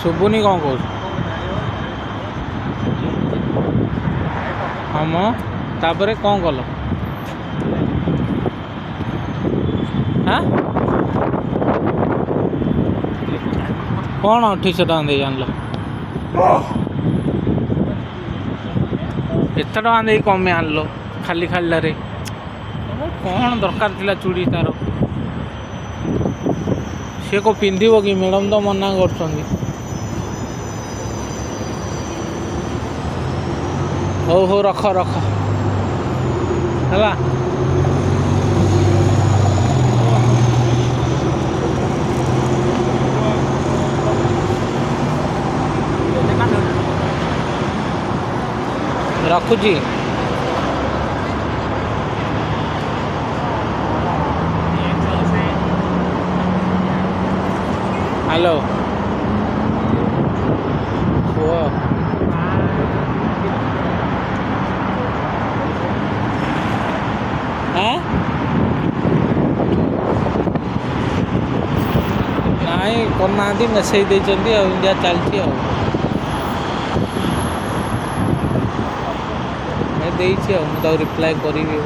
ଶୁଭୁନି କ'ଣ କହୁଛୁ? ହଁ ମ ତାପରେ କ'ଣ କଲ? ହାଁ କ'ଣ 2800 ଟଙ୍କା ଦେଇ ଆଣିଲ? ଏତେ ଟଙ୍କା ଦେଇ କମେ ଆଣିଲ ଖାଲି ଖାଲିଟାରେ? କ'ଣ ଦରକାର ଥିଲା ଚୁଡ଼ି ତାର? ସିଏ କେଉଁ ପିନ୍ଧିବ କି? ମ୍ୟାଡ଼ାମ୍ ତ ମନା କରୁଛନ୍ତି। ହଉ ହଉ ରଖ ରଖ ହେଲା। ରଖୁଛି। ହ୍ୟାଲୋ କୁହ। ନାଇଁ କରୁନାହାନ୍ତି, ମେସେଜ ଦେଇଛନ୍ତି ଆଉ ଇଣ୍ଡିଆ ଚାଲିଛି ଆଉ। ଦେଇଛି ଆଉ ମୁଁ ତାକୁ ରିପ୍ଲାଏ କରିବି।